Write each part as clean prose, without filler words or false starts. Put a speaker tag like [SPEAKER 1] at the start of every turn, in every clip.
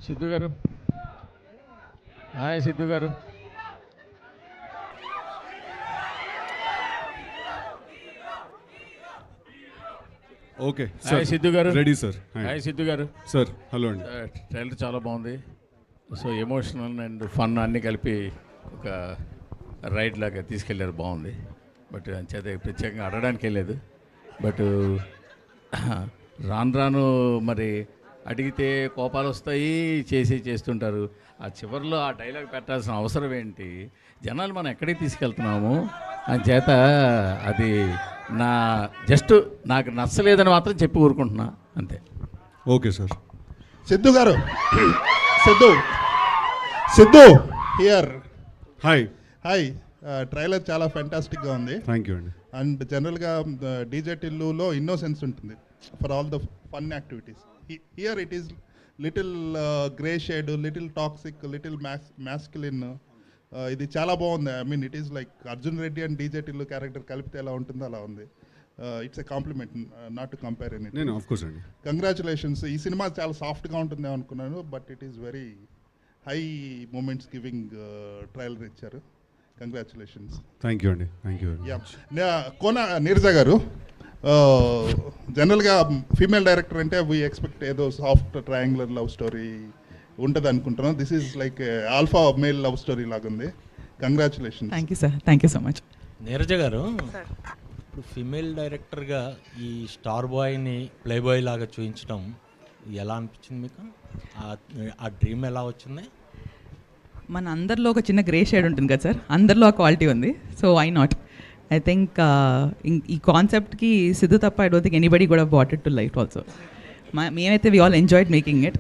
[SPEAKER 1] సిద్ధు గారు, హాయ్ సిద్ధు గారు.
[SPEAKER 2] Okay
[SPEAKER 1] hi Siddhu గారు.
[SPEAKER 2] Ready sir.
[SPEAKER 1] Hi Siddhu garu.
[SPEAKER 2] Sir hello అండి.
[SPEAKER 1] ట్రైలర్ చాలా బాగుంది. సో ఎమోషనల్ అండ్ ఫన్ అన్నీ కలిపి ఒక రైడ్ లాగా తీసుకెళ్ళారు, బాగుంది. బట్ అంచేత ప్రత్యేకంగా అడగడానికి వెళ్ళలేదు. బట్ రాను రాను మరి అడిగితే కోపాలు వస్తాయి, చేస్తుంటారు. ఆ చివరిలో ఆ డైలాగ్ పెట్టాల్సిన అవసరం ఏంటి? జనాలు మనం ఎక్కడికి తీసుకెళ్తున్నాము అని చేత అది నాకు నచ్చలేదని మాత్రం చెప్పి ఊరుకుంటున్నా, అంతే.
[SPEAKER 2] Okay sir.
[SPEAKER 3] Siddhu garu, Siddhu here.
[SPEAKER 2] Hi.
[SPEAKER 3] Hi. Trailer చాలా ఫెంటాస్టిక్గా ఉంది.
[SPEAKER 2] థ్యాంక్ యూ అండి.
[SPEAKER 3] అండ్ జనరల్గా డీజే టిల్లులో ఇన్నోసెన్స్ ఉంటుంది for all the fun activities. Here it is little grey shade, little toxic, little masculine. ఇది చాలా బాగుంది. I mean it is like Arjun Reddy and DJ Tillu character కలిపితే ఎలా ఉంటుందో అలా ఉంది. It's a compliment, not to compare any.
[SPEAKER 2] నేను ఆఫ్ కోర్స్ అండి.
[SPEAKER 3] కంగ్రాచులేషన్స్. ఈ సినిమా చాలా సాఫ్ట్గా ఉంటుందేమో అనుకున్నాను, but it is very high moments giving trailer ఇచ్చారు. కంగ్రాచులేషన్స్.
[SPEAKER 2] థ్యాంక్ యూ అండి. Thank you.
[SPEAKER 3] కోన నీరజ గారు, జనరల్గా ఫీమేల్ డైరెక్టర్ అంటే వీ ఎక్స్పెక్ట్ ఏదో సాఫ్ట్ ట్రయాంగులర్ లవ్ స్టోరీ ఉంటుంది అనుకుంటున్నాం. This is like alpha male love story లాగుంది. Congratulations.
[SPEAKER 4] Thank you sir, thank you so much.
[SPEAKER 5] Neeraja garu, ఇప్పుడు female డైరెక్టర్గా ఈ స్టార్ బాయ్ని ప్లే బాయ్ లాగా చూపించడం ఎలా అనిపించింది మీకు? ఆ డ్రీమ్ ఎలా వచ్చింది?
[SPEAKER 4] మన అందరిలో ఒక చిన్న గ్రే షేడ్ ఉంటుంది కదా సార్, అందరిలో ఆ క్వాలిటీ ఉంది. So why not? I think ఈ కాన్సెప్ట్కి సిద్ధు తప్ప ఐ డోంట్ థింక్ ఎనీబడి కూడా brought it to life also. మేమైతే we all enjoyed making it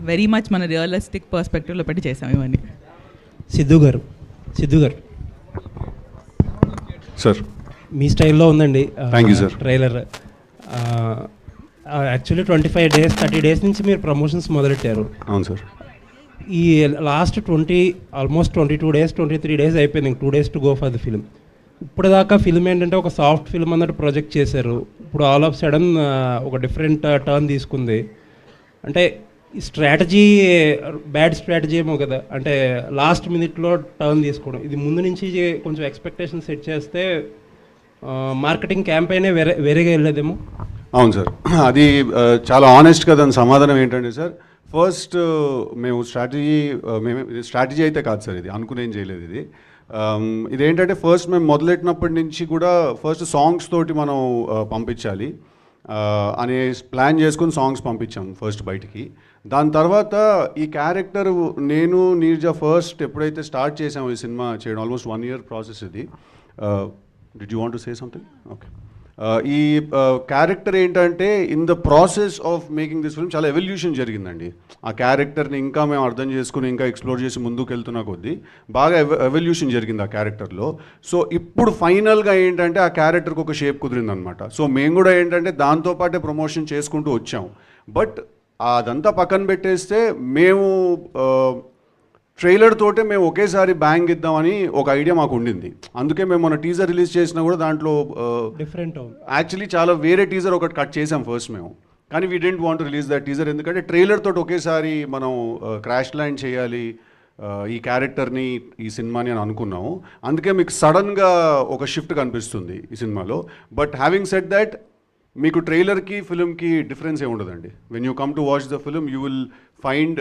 [SPEAKER 4] very much. మన రియలిస్టిక్ పర్స్పెక్టివ్లో పెట్టి చేసాం ఇవన్నీ.
[SPEAKER 6] సిద్ధు గారు
[SPEAKER 2] సార్
[SPEAKER 6] మీ స్టైల్లో ఉందండి.
[SPEAKER 2] Thank you sir.
[SPEAKER 6] Trailer actually 25 days 30 days నుంచి మీరు ప్రమోషన్స్ మొదలెట్టారు.
[SPEAKER 2] అవును సార్.
[SPEAKER 6] ఈ లాస్ట్ ఆల్మోస్ట్ 22 days 23 days అయిపోయింది. 2 days to go for the film. ఇప్పుడు దాకా ఫిల్మ్ ఏంటంటే ఒక సాఫ్ట్ ఫిల్మ్ అన్నట్టు ప్రొజెక్ట్ చేశారు. ఇప్పుడు ఆల్ ఆఫ్ సడన్ ఒక డిఫరెంట్ టర్న్ తీసుకుంది. అంటే ఈ స్ట్రాటజీ బ్యాడ్ స్ట్రాటజీ ఏమో కదా, అంటే లాస్ట్ మినిట్లో టర్న్ తీసుకోవడం. ఇది ముందు నుంచి కొంచెం ఎక్స్పెక్టేషన్ సెట్ చేస్తే మార్కెటింగ్ క్యాంపెయినే వేరేగా వెళ్ళేదేమో.
[SPEAKER 2] అవును సార్, అది చాలా ఆనెస్ట్గా దాని సమాధానం ఏంటంటే సార్, ఫస్ట్ మేము స్ట్రాటజీ అయితే కాదు సార్, ఇది అనుకునేం చేయలేదు. ఇదేంటంటే ఫస్ట్ మేము మొదలెట్టినప్పటి నుంచి కూడా ఫస్ట్ సాంగ్స్ తోటి మనం పంపించాలి అనే ప్లాన్ చేసుకుని సాంగ్స్ పంపించాము ఫస్ట్ బయటికి. దాని తర్వాత ఈ క్యారెక్టర్ నేను నీర్జా ఫస్ట్ ఎప్పుడైతే స్టార్ట్ చేసాము ఈ సినిమా చేయడం, ఆల్మోస్ట్ 1 year ప్రాసెస్ ఇది. Did you want to say something? Okay. ఈ క్యారెక్టర్ ఏంటంటే in the process of making this film చాలా ఎవల్యూషన్ జరిగిందండి. ఆ క్యారెక్టర్ని ఇంకా మేము అర్థం చేసుకుని ఇంకా ఎక్స్ప్లోర్ చేసి ముందుకు వెళ్తున్నా కొద్దీ బాగా ఎవల్యూషన్ జరిగింది ఆ క్యారెక్టర్లో. సో ఇప్పుడు ఫైనల్గా ఏంటంటే ఆ క్యారెక్టర్కి ఒక షేప్ కుదిరిందనమాట. సో మేము కూడా ఏంటంటే దాంతోపాటే ప్రమోషన్ చేసుకుంటూ వచ్చాం. బట్ అదంతా పక్కన పెట్టేస్తే మేము ట్రైలర్ తోటే మేము ఒకేసారి బ్యాంగ్ ఇద్దామని ఒక ఐడియా మాకు ఉండింది. అందుకే మేము మన టీజర్ రిలీజ్ చేసినా కూడా దాంట్లో
[SPEAKER 6] డిఫరెంట్
[SPEAKER 2] యాక్చువల్లీ చాలా వేరే టీజర్ ఒకటి కట్ చేసాం ఫస్ట్ మేము. కానీ we didn't want release that teaser, ఎందుకంటే ట్రైలర్ తోటి ఒకేసారి మనం క్రాష్ ల్యాండ్ చేయాలి ఈ క్యారెక్టర్ని ఈ సినిమాని అని అనుకున్నాము. అందుకే మీకు సడన్గా ఒక షిఫ్ట్ కనిపిస్తుంది ఈ సినిమాలో. బట్ హ్యావింగ్ సెడ్ దట్, మీకు ట్రైలర్కి ఫిల్మ్కి డిఫరెన్స్ ఏమి ఉండదండి. When you come to watch the film you will find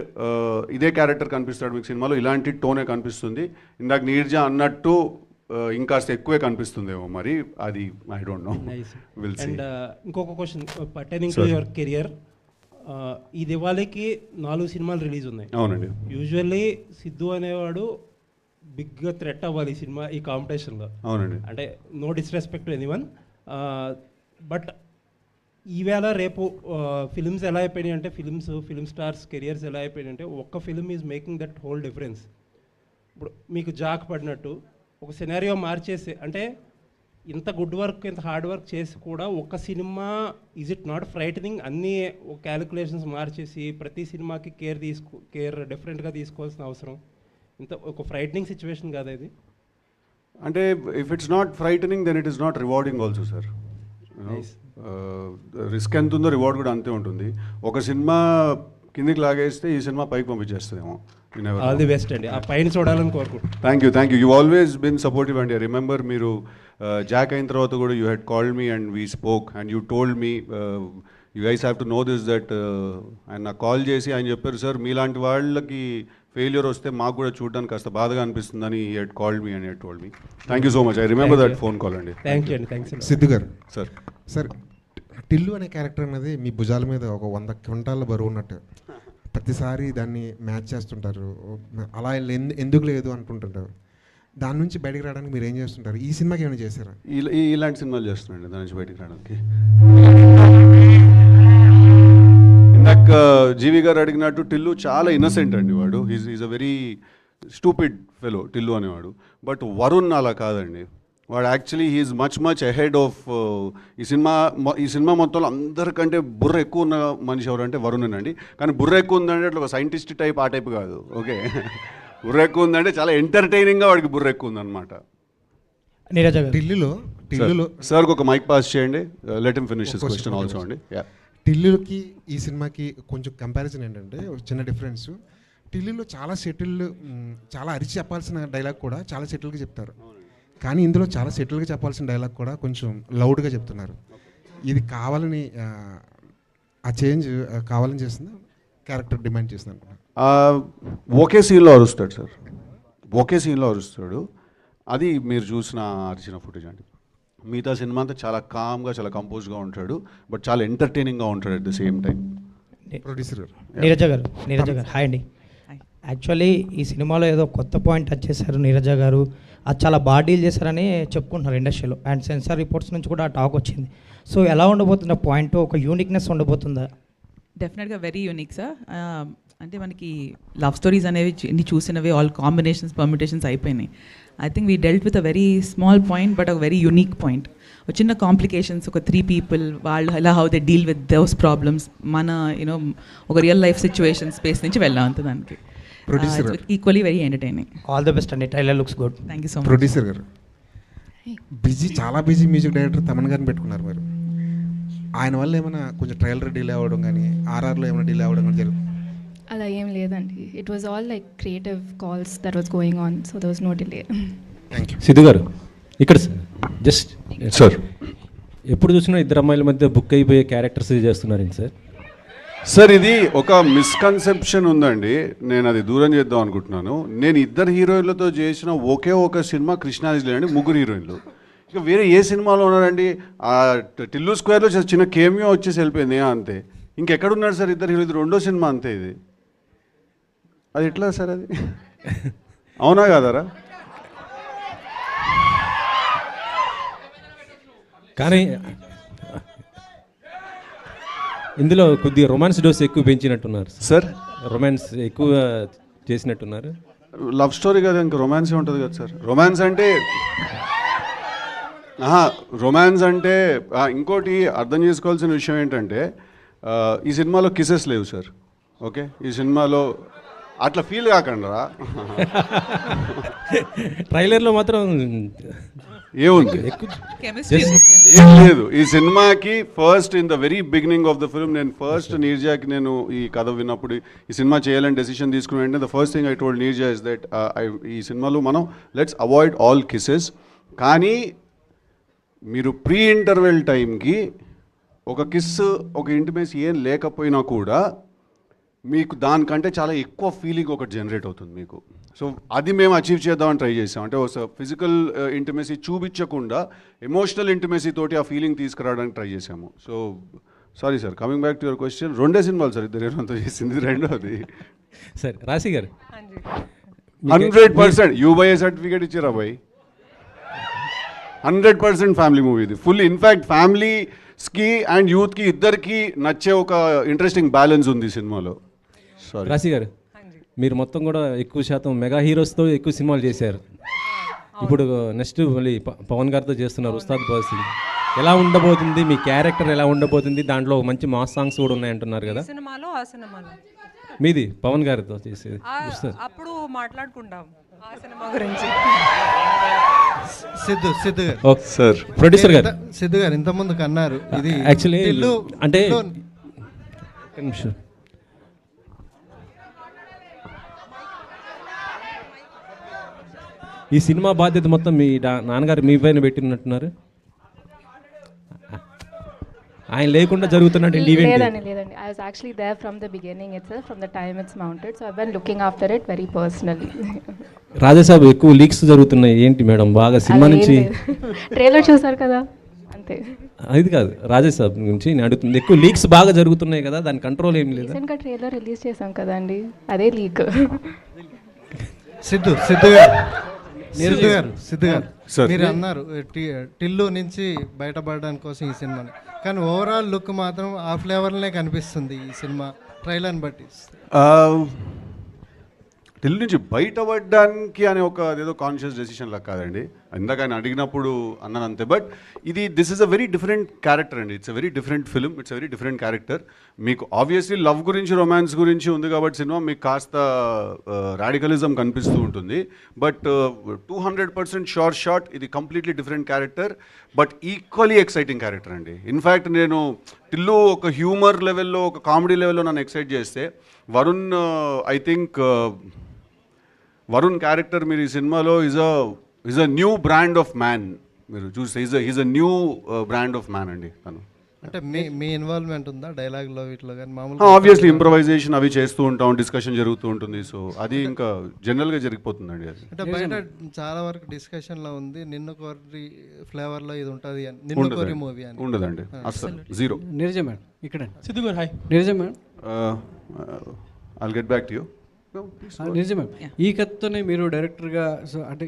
[SPEAKER 2] ఇదే క్యారెక్టర్ కనిపిస్తాడు మీకు సినిమాలో, ఇలాంటి టోనే కనిపిస్తుంది. ఇందాక నీర్జా అన్నట్టు ఇంకాస్త ఎక్కువే కనిపిస్తుందేమో, మరి అది I don't know, will see.
[SPEAKER 6] And ఇంకొక question pertaining to your career. ఈ దివాళీకి 4 సినిమాలు రిలీజ్ ఉన్నాయి.
[SPEAKER 2] అవునండి.
[SPEAKER 6] యూజువల్లీ సిద్ధు అనేవాడు బిగ్గా థ్రెట్ అవ్వాలి ఈ సినిమా ఈ కాంపిటీషన్లో.
[SPEAKER 2] అవునండి.
[SPEAKER 6] అంటే no disrespect to anyone, but ఈవేళ రేపు ఫిల్మ్స్ ఎలా అయిపోయినాయి అంటే ఫిల్మ్ స్టార్స్ కెరియర్స్ ఎలా అయిపోయినాయి అంటే ఒక్క film is making that whole difference. ఇప్పుడు మీకు జాక్ పడినట్టు ఒక సినారియో మార్చేసి, అంటే ఇంత గుడ్ వర్క్ ఇంత హార్డ్ వర్క్ చేసి కూడా ఒక్క cinema is it not frightening? అన్నీ క్యాలిక్యులేషన్స్ మార్చేసి ప్రతి సినిమాకి కేర్ డిఫరెంట్గా తీసుకోవాల్సిన అవసరం ఇంత ఒక ఫ్రైటనింగ్ సిచ్యువేషన్ కాదా ఇది?
[SPEAKER 2] అంటే if it's not frightening then it is not rewarding also sir. Risk ఎంత ఉందో రివార్డ్ కూడా అంతే ఉంటుంది. ఒక సినిమా కిందికి లాగేస్తే ఈ సినిమా పైకి పంపించేస్తుందేమో.
[SPEAKER 6] ఆల్ ది బెస్ట్ అండి, ఆ పైన చూడాలని కోరుకుంటున్నాను.
[SPEAKER 2] Thank you. You always been supportive అండి. ఐ రిమెంబర్ మీరు జాక్ అయిన తర్వాత కూడా you had called me and we spoke and you told me you guys have to know this that. ఆయన నాకు కాల్ చేసి ఆయన చెప్పారు, సార్ మీలాంటి వాళ్ళకి ఫెయిల్యూర్ వస్తే మాకు కూడా చూడడానికి కాస్త బాధగా అనిపిస్తుందని he had called me and had told me. Thank you so much. I remember that phone call అండి.
[SPEAKER 6] థ్యాంక్ యూ అండి, thanks.
[SPEAKER 7] Siddhu garu,
[SPEAKER 2] sir
[SPEAKER 7] sir Tillu అనే క్యారెక్టర్ అనేది మీ భుజాల మీద ఒక 100 క్వింటాల బరువు ఉన్నట్టు ప్రతిసారి దాన్ని మ్యాచ్ చేస్తుంటారు, అలా ఎందుకు లేదు అనుకుంటుంటారు. దాని నుంచి బయటకు రావడానికి మీరు ఏం చేస్తుంటారు? ఈ సినిమాకి ఏమైనా చేశారా?
[SPEAKER 2] ఇలాంటి సినిమాలు చేస్తున్నాండి దాని నుంచి బయటికి రావడానికి. ఇందాక జీవి గారు అడిగినట్టు టిల్లు చాలా ఇన్నసెంట్ అండి. వాడు is a very stupid fellow Tillu అనేవాడు. బట్ వరుణ్ అలా కాదండి. వాడు actually he is much ahead of ఈ సినిమా మొత్తంలో అందరికంటే బుర్ర ఎక్కువ ఉన్న మనిషి ఎవరంటే వరుణేనండి. కానీ బుర్ర ఎక్కువ ఉందంటే అట్లా ఒక సైంటిస్ట్ టైప్ ఆ టైప్ కాదు. ఓకే, బుర్ర ఎక్కువ ఉందంటే చాలా ఎంటర్టైనింగ్గా వాడికి బుర్ర ఎక్కువ ఉందన్నమాట.
[SPEAKER 7] టిల్లులో
[SPEAKER 2] సార్ ఒక మైక్ పాస్ చేయండి. Let him finish his question also అండి.
[SPEAKER 7] టిల్లుకి ఈ సినిమాకి కొంచెం కంపారిజన్ ఏంటంటే ఒక చిన్న డిఫరెన్స్. టిల్లులో చాలా సెటిల్డ్, చాలా అరిచి చెప్పాల్సిన డైలాగ్ కూడా చాలా సెటిల్గా చెప్తారు. కానీ ఇందులో చాలా సెటిల్గా చెప్పాల్సిన డైలాగ్ కూడా కొంచెం లౌడ్గా చెప్తున్నారు. ఇది కావాలని ఆ చేంజ్ కావాలని చేస్తుంది, క్యారెక్టర్ డిమాండ్ చేస్తుంది అనుకున్నాను.
[SPEAKER 2] ఒకే సీన్లో అరుస్తాడు సార్, ఒకే సీన్లో అరుస్తాడు. అది మీరు చూసిన అరిచిన ఫుటేజ్ అండి. మిగతా సినిమా అంతా చాలా కామ్గా, చాలా కంపోజ్గా ఉంటాడు, బట్ చాలా ఎంటర్టైనింగ్గా ఉంటాడు at the same time.
[SPEAKER 7] Producer గారు,
[SPEAKER 8] నీరజ గారు హాయ్ అండి. యాక్చువల్లీ ఈ సినిమాలో ఏదో కొత్త పాయింట్ టచ్ చేశారు నీరజ గారు, అది చాలా బాగా డీల్ చేశారని చెప్పుకుంటున్నారు ఇండస్ట్రీలో. అండ్ సెన్సార్ రిపోర్ట్స్ నుంచి కూడా టాక్ వచ్చింది. సో ఎలా ఉండబోతుంది ఆ పాయింట్, ఒక యూనిక్నెస్ ఉండబోతుందా?
[SPEAKER 4] డెఫినెట్గా వెరీ యూనిక్ సార్. అంటే మనకి లవ్ స్టోరీస్ అనేవి ఇన్ని చూసినవి ఆల్ కాంబినేషన్స్ పర్మిటేషన్స్ అయిపోయినాయి. I think we dealt with a very small point but ఒక వెరీ యూనిక్ పాయింట్. ఒక చిన్న కాంప్లికేషన్స్, ఒక 3 people వాళ్ళు ఎలా how they deal with those problems, మన యూనో ఒక రియల్ లైఫ్ సిచ్యువేషన్ స్పేస్ నుంచి వెళ్ళాం అంత దానికి.
[SPEAKER 7] Producer
[SPEAKER 4] equally very entertaining.
[SPEAKER 8] All the best అండి, trailer looks good.
[SPEAKER 4] Thank you so much.
[SPEAKER 7] Producer garu, చాలా బిజీ మ్యూజిక్ డైరెక్టర్ తమన్ గారిని పెట్టుకున్నారు మీరు. ఆయన వల్ల ఏమైనా కొంచెం ట్రైలర్ డిలే అవ్వడం కానీ, ఆర్ఆర్లో ఏమైనా డిలే అవ్వడం కానీ జరుగుతుంది?
[SPEAKER 9] అలా ఏం లేదండి. It was all like creative calls that was going on, so there was no delay.
[SPEAKER 7] Thank you.
[SPEAKER 10] Siddhu garu ఇక్కడ జస్ట్
[SPEAKER 2] సార్,
[SPEAKER 10] ఎప్పుడు చూసినా ఇద్దరు అమ్మాయిల మధ్య బుక్ అయిపోయే క్యారెక్టర్స్ చేస్తున్నారండి సార్.
[SPEAKER 2] సార్ ఇది ఒక మిస్కన్సెప్షన్ ఉందండి, నేను అది దూరం చేద్దాం అనుకుంటున్నాను. నేను ఇద్దరు హీరోయిన్లతో చేసిన ఒకే ఒక సినిమా కృష్ణాజిలే అండి, 3 హీరోయిన్లు. ఇక వేరే ఏ సినిమాలో ఉన్నారండి? ఆ టిల్లు స్క్వేర్లో చిన్న కేమియో వచ్చేసి వెళ్ళిపోయింది అంతే. ఇంకెక్కడున్నాడు సార్ ఇద్దరు హీరో? ఇది 2వ సినిమా అంతే. ఇది అది ఎట్లా సార్ అది? అవునా కాదారా?
[SPEAKER 10] కానీ ఇందులో కొద్దిగా రొమాన్స్ డోస్ ఎక్కువ పెంచినట్టున్నారు
[SPEAKER 2] సార్.
[SPEAKER 10] రొమాన్స్ ఎక్కువ చేసినట్టున్నారు.
[SPEAKER 2] లవ్ స్టోరీ కదా, ఇంకా రొమాన్స్ ఉంటుంది కదా సార్. రొమాన్స్ అంటే ఇంకోటి అర్థం చేసుకోవాల్సిన విషయం ఏంటంటే ఈ సినిమాలో కిసెస్ లేవు సార్. ఓకే, ఈ సినిమాలో అట్లా ఫీల్ కాకుండా
[SPEAKER 10] ట్రైలర్లో మాత్రం
[SPEAKER 2] ఏముంది, ఏం లేదు. ఈ సినిమాకి first in the very beginning of the film నేను ఫస్ట్ నీర్జాకి నేను ఈ కథ విన్నప్పుడు ఈ సినిమా చేయాలని డెసిషన్ తీసుకుని వెంటనే the first thing I told Neerja is that ఈ సినిమాలో మనం లెట్స్ అవాయిడ్ ఆల్ కిసెస్. కానీ మీరు ప్రీ ఇంటర్వెల్ టైంకి ఒక కిస్, ఒక ఇంటిమేసీ ఏం లేకపోయినా కూడా మీకు దానికంటే చాలా ఎక్కువ ఫీలింగ్ ఒకటి జనరేట్ అవుతుంది మీకు. సో అది మేము అచీవ్ చేద్దామని ట్రై చేసాం. అంటే ఒక ఫిజికల్ ఇంటిమేసీ చూపించకుండా ఎమోషనల్ ఇంటిమేసీ తోటి ఆ ఫీలింగ్ తీసుకురావడానికి ట్రై చేసాము. So sorry sir, coming back to your question, 2 సినిమాలు సార్ ఇద్దరు హీరోలతో చేసింది. 2వది
[SPEAKER 10] సరే రాశి గారు
[SPEAKER 2] 100% యూబై సర్టిఫికేట్ ఇచ్చారా బాయ్? 100% ఫ్యామిలీ మూవీ ఇది. ఫుల్ ఇన్ఫ్యాక్ట్ ఫ్యామిలీస్కి అండ్ యూత్కి ఇద్దరికి నచ్చే ఒక ఇంట్రెస్టింగ్ బ్యాలెన్స్ ఉంది సినిమాలో. సారీ
[SPEAKER 10] రాశి గారు, మీరు మొత్తం కూడా ఎక్కువ శాతం మెగా హీరోస్తో ఎక్కువ సినిమాలు చేశారు. ఇప్పుడు నెక్స్ట్ మళ్ళీ పవన్ గారితో చేస్తున్నారు ఉస్తాద్ భగత్ సింగ్. ఎలా ఉండబోతుంది మీ క్యారెక్టర్, ఎలా ఉండబోతుంది? దాంట్లో మంచి మాస్ సాంగ్స్ కూడా ఉన్నాయంటున్నారు కదా.
[SPEAKER 11] సినిమాలో ఆ సినిమాలో
[SPEAKER 10] మీది పవన్ గారితో చేసేది
[SPEAKER 11] అప్పుడు మాట్లాడుకుంటాం ఆ సినిమా గురించి.
[SPEAKER 12] సిద్ధు గారు,
[SPEAKER 2] సార్
[SPEAKER 10] ప్రొడ్యూసర్ గారు,
[SPEAKER 12] సిద్ధు గారు ఇంతకుముందుకు అన్నారు ఇది
[SPEAKER 10] యాక్చువల్లీ అంటే ఈ సినిమా బాధ్యత మొత్తం మీ నాన్నగారు మీ పైన పెట్టినట్టున్నారు. ఆయన లేకుండా జరుగుతున్నటువంటి ఈవెంట్.
[SPEAKER 9] లేదండి. I was actually there from the beginning itself, from the time it's mounted. So I've been looking after it very personally.
[SPEAKER 10] Raja Saab ఎక్కువ లీక్స్ జరుగుతున్నాయి ఏంటి మేడం? బాగా సినిమా నుంచి
[SPEAKER 9] ట్రైలర్ చూసారు కదా, అంతే.
[SPEAKER 10] అది కాదు, రాజాసాబ్ నుంచి నేను అడుగుతుంది. ఎక్కువ లీక్స్ బాగా జరుగుతున్నాయి కదా, దాని కంట్రోల్ ఏం లేదా?
[SPEAKER 9] రీసెంట్గా ట్రైలర్ రిలీజ్ చేసాం కదండి, అదే లీక్.
[SPEAKER 12] సిద్ధు గారు మీరు అన్నారు టిల్లు నుంచి బయటపడడానికి కోసం ఈ సినిమాని, కానీ ఓవరాల్ లుక్ మాత్రం ఆ ఫ్లేవర్లనే కనిపిస్తుంది ఈ సినిమా ట్రైలర్ని బట్టి.
[SPEAKER 2] టిల్లు నుంచి బయటపడడానికి అనే ఒక ఏదో కాన్షియస్ డెసిషన్ లా కాదండి. ఇందాక ఆయన అడిగినప్పుడు అన్నాను అంతే. But this is a very different character అండి. It's a very different film, it's a very different character. మీకు ఆబ్వియస్లీ లవ్ గురించి, రొమాన్స్ గురించి ఉంది కాబట్టి సినిమా మీకు కాస్త రాడికలిజం కనిపిస్తూ ఉంటుంది. బట్ 200% షార్ట్ ఇది completely different character, but equally exciting character అండి. ఇన్ఫ్యాక్ట్ నేను టిల్లు ఒక హ్యూమర్ లెవెల్లో, ఒక కామెడీ లెవెల్లో నన్ను ఎక్సైట్ చేస్తే, Varun I think Varun character మీరు ఈ సినిమాలో is a new brand of man. మీరు చూస్తే is a new brand of man అండి తను.
[SPEAKER 12] అంటే మీ ఇన్వాల్వ్మెంట్ ఉందా డైలాగ్లో వీటిలో కానీ? మామూలుగా
[SPEAKER 2] ఆబ్వియస్లీ ఇంప్రవైజేషన్ అవి చేస్తూ ఉంటాం, డిస్కషన్ జరుగుతూ ఉంటుంది. సో అది ఇంకా జనరల్గా జరిగిపోతుందండి. అది
[SPEAKER 12] అంటే బయట చాలా వరకు డిస్కషన్లో ఉంది, నిన్ను కోరి ఫ్లేవర్లో ఇది ఉంటుంది అని, నిన్ను కోరి మూవీ అని.
[SPEAKER 2] ఉండదండి అసలు, జీరో.
[SPEAKER 13] నీరజ మేడం ఇక్కడ.
[SPEAKER 6] సిద్ధు గారు hi.
[SPEAKER 13] Neeraja madam,
[SPEAKER 2] I'll get back to you.
[SPEAKER 13] నిజమే. ఈ కథతోనే మీరు డైరెక్టర్గా, సో అంటే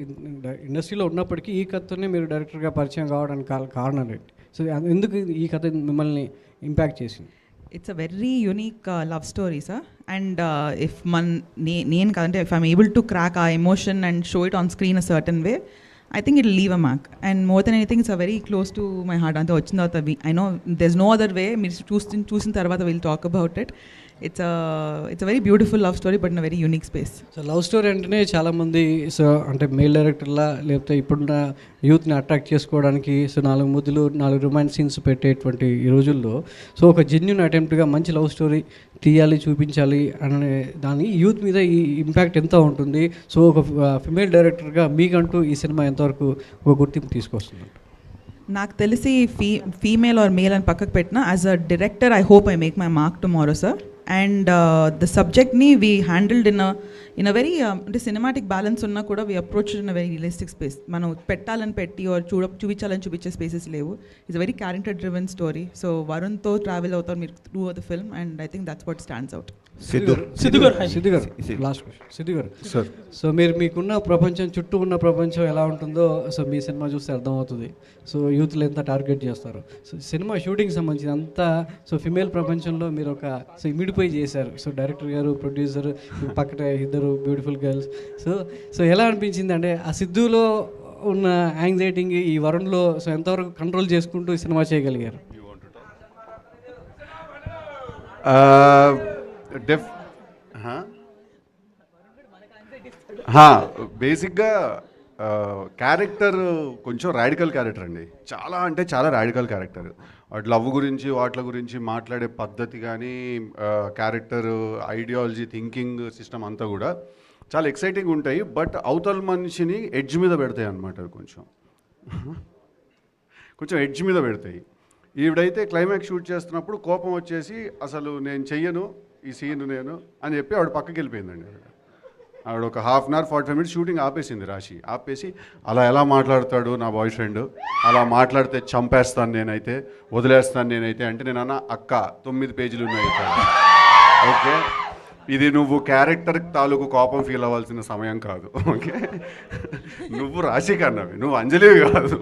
[SPEAKER 13] ఇండస్ట్రీలో ఉన్నప్పటికీ ఈ కథతోనే మీరు డైరెక్టర్గా పరిచయం కావడానికి కారణం ఏంటి? సో ఎందుకు ఈ కథ మిమ్మల్ని ఇంపాక్ట్ చేసింది?
[SPEAKER 4] It's a very unique love story sir. And if నేను కదంటే if I'm able to crack ఆ emotion and show it on screen a certain way, I think it'll leave a mark. And more than anything, it's a very close to my heart. Ante vachin tarvata I know there's no other way. Meer choosing tarvata we'll talk about it. It's a very beautiful love story, but in a very unique space.
[SPEAKER 13] So love story అంటేనే చాలామంది so అంటే mail డైరెక్టర్లా లేకపోతే ఇప్పుడున్న యూత్ని attract చేసుకోవడానికి so 4 ముద్దులు 4 romance scenes పెట్టేటువంటి ఈ రోజుల్లో సో ఒక జెన్యున్ అటెంప్ట్గా మంచి లవ్ స్టోరీ తీయాలి, చూపించాలి అనే దాని యూత్ మీద ఈ ఇంపాక్ట్ ఎంత ఉంటుంది? సో ఒక ఫిమేల్ డైరెక్టర్గా మీకంటూ ఈ సినిమా ఎంతవరకు ఒక గుర్తింపు తీసుకొస్తుంది?
[SPEAKER 4] నాకు తెలిసి ఫీమేల్ ఆర్ మేల్ అని పక్కకు పెట్టిన, as a director I hope I make my mark tomorrow sir. And the సబ్జెక్ట్ని we handled in a very అంటే సినిమాటిక్ బ్యాలెన్స్ ఉన్నా కూడా we approach in a very realistic space. మనం పెట్టాలని పెట్టి ఆర్ చూపించాలని చూపించే స్పేసెస్ లేవు. It's a very character driven story. So వరుణ్తో ట్రావెల్ అవుతారు మీరు through the film, and I think that's what stands out.
[SPEAKER 13] Siddhu గారు last question. Siddhu garu
[SPEAKER 2] sir,
[SPEAKER 13] so మీకున్న ప్రపంచం, చుట్టూ ఉన్న ప్రపంచం ఎలా ఉంటుందో సో మీ సినిమా చూస్తే అర్థమవుతుంది. సో యూత్లు ఎంత టార్గెట్ చేస్తారు. సో సినిమా షూటింగ్ సంబంధించి అంతా సో ఫిమేల్ ప్రపంచంలో మీరు ఒక సో ఇమిడిపోయి చేశారు. సో డైరెక్టర్ గారు, ప్రొడ్యూసర్, పక్కన 2 బ్యూటిఫుల్ గర్ల్స్. సో ఎలా అనిపించింది అంటే ఆ సిద్ధులో ఉన్న యాంగ్జైటింగ్ ఈ వరుణ్లో సో ఎంతవరకు కంట్రోల్ చేసుకుంటూ ఈ సినిమా చేయగలిగారు?
[SPEAKER 2] బేసిక్గా క్యారెక్టర్ కొంచెం రాడికల్ క్యారెక్టర్ అండి. చాలా అంటే చాలా రాడికల్ క్యారెక్టర్. వాటి లవ్ గురించి, వాటి గురించి మాట్లాడే పద్ధతి కానీ, క్యారెక్టర్ ఐడియాలజీ, థింకింగ్ సిస్టమ్ అంతా కూడా చాలా ఎక్సైటింగ్ ఉంటాయి. బట్ అవతల మనిషిని ఎడ్జ్ మీద పెడతాయి అన్నమాట. కొంచెం ఎడ్జ్ మీద పెడతాయి. ఈవిడైతే క్లైమాక్స్ షూట్ చేస్తున్నప్పుడు కోపం వచ్చేసి అసలు నేను చెయ్యను ఈ సీన్ నేను అని చెప్పి ఆవిడ పక్కకి వెళ్ళిపోయిందండి. ఆవిడ ఒక 1/2 అవర్ 45 minutes షూటింగ్ ఆపేసింది. ఆపేసి అలా ఎలా మాట్లాడతాడు నా బాయ్ ఫ్రెండ్, అలా మాట్లాడితే చంపేస్తాను నేనైతే, వదిలేస్తాను నేనైతే అంటే నేను అన్న అక్క 9 పేజీలు ఉన్నాయి ఓకే, ఇది నువ్వు క్యారెక్టర్ తాలూకు కోపం ఫీల్ అవ్వాల్సిన సమయం కాదు. ఓకే, నువ్వు రాశి కన్నవి, నువ్వు అంజలివి కాదు.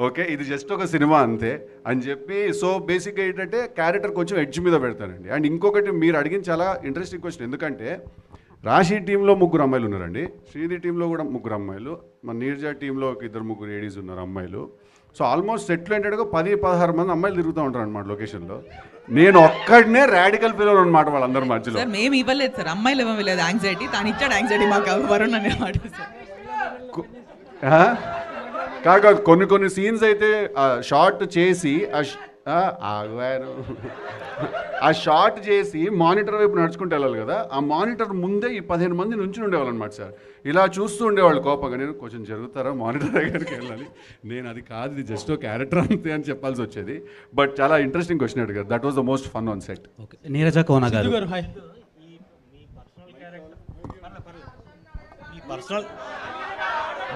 [SPEAKER 2] ఓకే, ఇది జస్ట్ ఒక సినిమా అంతే అని చెప్పి. సో బేసిక్గా ఏంటంటే క్యారెక్టర్ కొంచెం ఎడ్జ్ మీద పెడతానండి. అండ్ ఇంకొకటి మీరు అడిగిన చాలా ఇంట్రెస్టింగ్ క్వశ్చన్. ఎందుకంటే రాశి టీంలో 3 అమ్మాయిలు ఉన్నారండి, శ్రీది టీంలో కూడా 3 అమ్మాయిలు, మన నీర్జా టీంలో ఒక 2-3 లేడీస్ ఉన్నారు అమ్మాయిలు. సో ఆల్మోస్ట్ సెట్లు ఏంటంటే 10-16 మంది అమ్మాయిలు తిరుగుతూ ఉంటారు అనమాట లొకేషన్లో. నేను ఒక్కడనే రాడికల్ ఫీల్ అనమాట వాళ్ళందరి మధ్యలో.
[SPEAKER 4] సార్ మేము ఇవ్వలేదు సార్, అమ్మాయిలు ఇవ్వలేదు యాంగ్జైటీ, తాను ఇచ్చాడు యాంగ్జైటీ మాకు వరుణ్ అనేవాడు సార్.
[SPEAKER 2] కాదు, కొన్ని సీన్స్ అయితే షార్ట్ చేసి ఆగారు. ఆ షాట్ చేసి మానిటర్ వైపు నడుచుకుంటూ వెళ్ళాలి కదా, ఆ మానిటర్ ముందే ఈ 15 మంది నుంచి ఉండేవాళ్ళు అనమాట సార్. ఇలా చూస్తూ ఉండేవాళ్ళు కోపంగా. నేను కొంచెం జరుగుతారా మానిటర్ దగ్గరికి వెళ్ళాలి, నేను అది కాదు, ఇది జస్ట్ ఒక క్యారెక్టర్ అంతే అని చెప్పాల్సి వచ్చేది. బట్ చాలా ఇంట్రెస్టింగ్ క్వశ్చన్ అడిగారు. That was the most fun on set.
[SPEAKER 14] Neeraja Kona garu,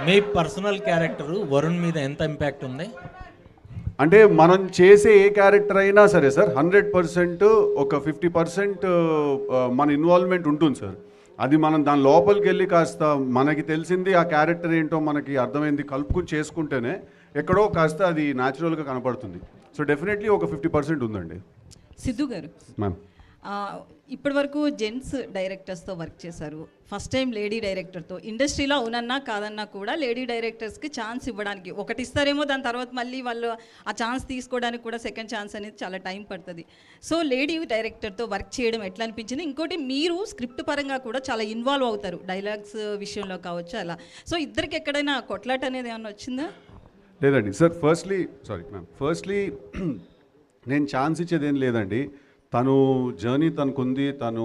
[SPEAKER 5] మీ పర్సనల్ క్యారెక్టర్ వరుణ్ మీద ఎంత ఇంపాక్ట్ ఉంది?
[SPEAKER 2] అంటే మనం చేసే ఏ క్యారెక్టర్ అయినా సరే సార్ 100% ఒక 50% మన ఇన్వాల్వ్మెంట్ ఉంటుంది సార్. అది మనం దాని లోపలికి వెళ్ళి కాస్త మనకి తెలిసింది ఆ క్యారెక్టర్ ఏంటో మనకి అర్థమైంది కలుపుకుని చేసుకుంటేనే ఎక్కడో కాస్త అది న్యాచురల్గా కనపడుతుంది. సో డెఫినెట్లీ ఒక 50% ఉందండి.
[SPEAKER 15] సిద్ధు గారు,
[SPEAKER 2] మ్యామ్,
[SPEAKER 15] ఇప్పటి వరకు జెంట్స్ డైరెక్టర్స్తో వర్క్ చేశారు, ఫస్ట్ టైం లేడీ డైరెక్టర్తో. ఇండస్ట్రీలో అవునన్నా కాదన్నా కూడా లేడీ డైరెక్టర్స్కి ఛాన్స్ ఇవ్వడానికి ఒకటి ఇస్తారేమో, దాని తర్వాత మళ్ళీ వాళ్ళు ఆ ఛాన్స్ తీసుకోవడానికి కూడా సెకండ్ ఛాన్స్ అనేది చాలా టైం పడుతుంది. సో లేడీ డైరెక్టర్తో వర్క్ చేయడం ఎట్లా అనిపించింది? ఇంకోటి, మీరు స్క్రిప్ట్ పరంగా కూడా చాలా ఇన్వాల్వ్ అవుతారు, డైలాగ్స్ విషయంలో కావచ్చు అలా. సో ఇద్దరికి ఎక్కడైనా కొట్లాట అనేది ఏమైనా వచ్చిందా?
[SPEAKER 2] లేదండి సార్. ఫస్ట్లీ నేను ఛాన్స్ ఇచ్చేది ఏం లేదండి. తను జర్నీ తనకుంది, తను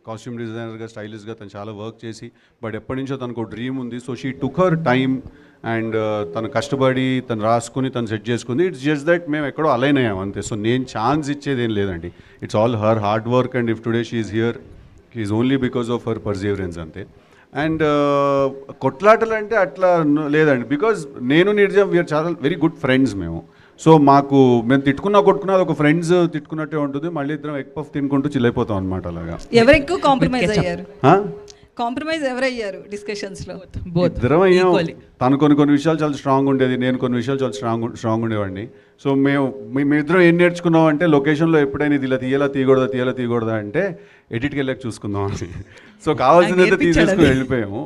[SPEAKER 2] కాస్ట్యూమ్ డిజైనర్గా, స్టైలిష్గా తను చాలా వర్క్ చేసి, బట్ ఎప్పటి నుంచో తనకు డ్రీమ్ ఉంది. So she took her time and తను కష్టపడి తను రాసుకుని తను సెట్ చేసుకుంది. ఇట్స్ జస్ట్ దట్ మేము ఎక్కడో అలైన్ అయ్యాం అంతే. సో నేను ఛాన్స్ ఇచ్చేది ఏం లేదండి. It's all her hard work and if today she is here is only because of her Perseverance అంతే. అండ్ కొట్లాటలు అంటే అట్లా లేదండి. బికాజ్ నేను నిర్జ వీఆర్ చాలా వెరీ గుడ్ ఫ్రెండ్స్ మేము. సో మేము కొట్టుకున్నా అది ఒక ఫ్రెండ్స్ తిట్టుకున్నట్టే ఉంటుంది. మళ్ళీ ఇద్దరం ఎగ్ పఫ్ తినుకుంటూ చిల్లైపోతాం అనమాట. అలాగా
[SPEAKER 15] ఎవరు ఎక్కువ కాంప్రమైజ్ అయ్యారు? కాంప్రమైజ్ ఎవరయ్యారు డిస్కషన్స్లో?
[SPEAKER 2] ఇద్దరం అయ్యాం. తను కొన్ని విషయాలు చాలా స్ట్రాంగ్ ఉండేది, నేను కొన్ని విషయాలు చాలా స్ట్రాంగ్ ఉండేవాడిని. సో మేమిద్దరం ఏం నేర్చుకున్నాం అంటే, లొకేషన్లో ఎప్పుడైనా ఇది ఇలా తీయకూడదా అంటే ఎడిట్కి వెళ్ళాక చూసుకుందాం అని. సో కావాల్సిందైతే తీసేసుకుని వెళ్ళిపోయాము.